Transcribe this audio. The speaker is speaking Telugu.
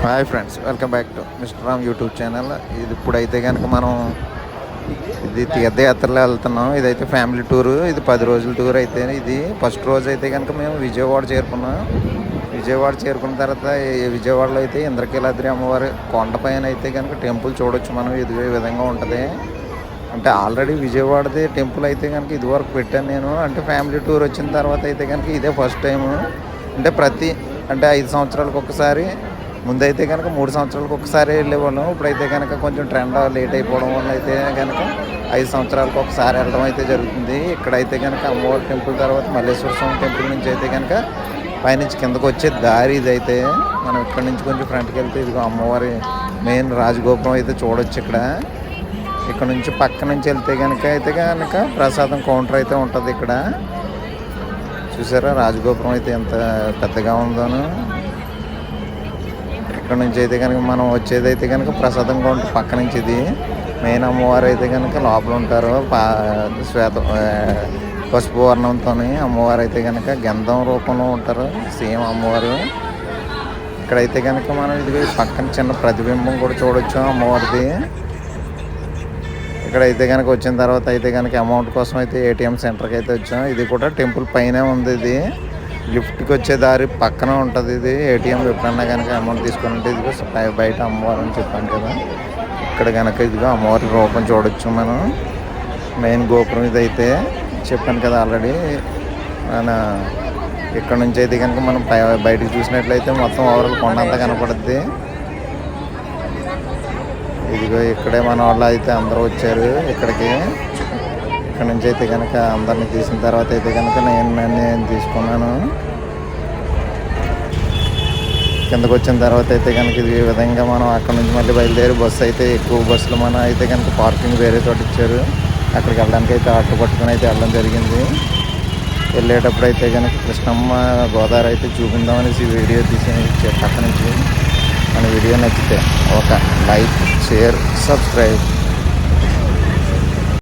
Hi friends, welcome back to mister Ram YouTube channel. ఇది ఇప్పుడైతే కనుక మనం తీర్థయాత్రలో వెళ్తున్నాం. ఇదైతే ఫ్యామిలీ టూరు. ఇది 10 రోజుల టూర్. అయితే ఇది ఫస్ట్ రోజు అయితే కనుక మేము విజయవాడ చేరుకున్నాం. విజయవాడ చేరుకున్న తర్వాత విజయవాడలో అయితే ఇంద్రకీలాద్రి అమ్మవారి కొండపైన అయితే కనుక టెంపుల్ చూడొచ్చు మనం. ఇది ఈ విధంగా ఉంటుంది. అంటే ఆల్రెడీ విజయవాడది టెంపుల్ అయితే కనుక ఇదివరకు పెట్టాను నేను. అంటే ఫ్యామిలీ టూర్ వచ్చిన తర్వాత అయితే కనుక ఇదే ఫస్ట్ టైము. అంటే 5 సంవత్సరాలకు ఒకసారి, ముందైతే కనుక 3 సంవత్సరాలకు ఒకసారి వెళ్ళేవాళ్ళం. ఇప్పుడైతే కనుక కొంచెం ట్రెండ్ లేట్ అయిపోవడం వల్ల అయితే కనుక 5 సంవత్సరాలకు ఒకసారి వెళ్ళడం అయితే జరుగుతుంది. ఇక్కడైతే కనుక అమ్మవారి టెంపుల్ తర్వాత మల్లేశ్వర స్వామి టెంపుల్ నుంచి అయితే కనుక పైనుంచి కిందకు వచ్చే దారి ఇదైతే. మనం ఇక్కడ నుంచి కొంచెం ఫ్రంట్కి వెళ్తే ఇదిగో అమ్మవారి మెయిన్ రాజగోపురం అయితే చూడొచ్చు. ఇక్కడ నుంచి పక్క నుంచి వెళ్తే కనుక ప్రసాదం కౌంటర్ అయితే ఉంటుంది. ఇక్కడ చూసారా రాజగోపురం అయితే ఎంత పెద్దగా ఉందోను. ఇక్కడ నుంచి అయితే కనుక మనం వచ్చేది అయితే కనుక ప్రసాదం కౌంటర్ పక్క నుంచి. ఇది మెయిన్ అమ్మవారు అయితే కనుక లోపల ఉంటారు. పసుపు వర్ణంతో అమ్మవారు అయితే కనుక గంధం రూపంలో ఉంటారు సేమ్ అమ్మవారు. ఇక్కడైతే కనుక మనం ఇది పక్కన చిన్న ప్రతిబింబం కూడా చూడొచ్చు అమ్మవారిది. ఇక్కడైతే కనుక వచ్చిన తర్వాత అయితే కనుక అమౌంట్ కోసం అయితే ఏటీఎం సెంటర్కి అయితే వచ్చాం. ఇది కూడా టెంపుల్ పైనే ఉంది. ఇది లిఫ్ట్కి వచ్చే దారి పక్కన ఉంటుంది. ఇది ఏటీఎం ఎప్పుడన్నా కనుక అమౌంట్ తీసుకుంటే ఇదిగో బయట అమ్మవారు అని చెప్పాను కదా. ఇక్కడ కనుక ఇదిగో అమ్మవారి రూపం చూడొచ్చు మనం. మెయిన్ గోపురం ఇదైతే చెప్పాను కదా ఆల్రెడీ. మన ఇక్కడ నుంచి అయితే కనుక మనం బయటకు చూసినట్లయితే మొత్తం ఓవరాల్ కొండ అంతా కనపడుద్ది. ఇదిగో ఇక్కడే మన వాళ్ళు అయితే అందరూ వచ్చారు ఇక్కడికి. ఇక్కడ నుంచి అయితే కనుక అందరిని తీసిన తర్వాత అయితే కనుక నేను తీసుకున్నాను. కిందకు వచ్చిన తర్వాత అయితే కనుక ఇది ఈ విధంగా మనం అక్కడ నుంచి మళ్ళీ బయలుదేరి బస్సు అయితే ఎక్కువ బస్సులు మన అయితే కనుక పార్కింగ్ వేరే చోట ఇచ్చారు. అక్కడికి వెళ్ళడానికి అయితే ఆటో పట్టుకుని అయితే వెళ్ళడం జరిగింది. వెళ్ళేటప్పుడు అయితే కనుక కృష్ణమ్మ గోదావరి అయితే చూపిందామనేసి వీడియో తీసి పక్క నుంచి. మన వీడియో నచ్చితే ఒక లైక్, షేర్, సబ్స్క్రైబ్.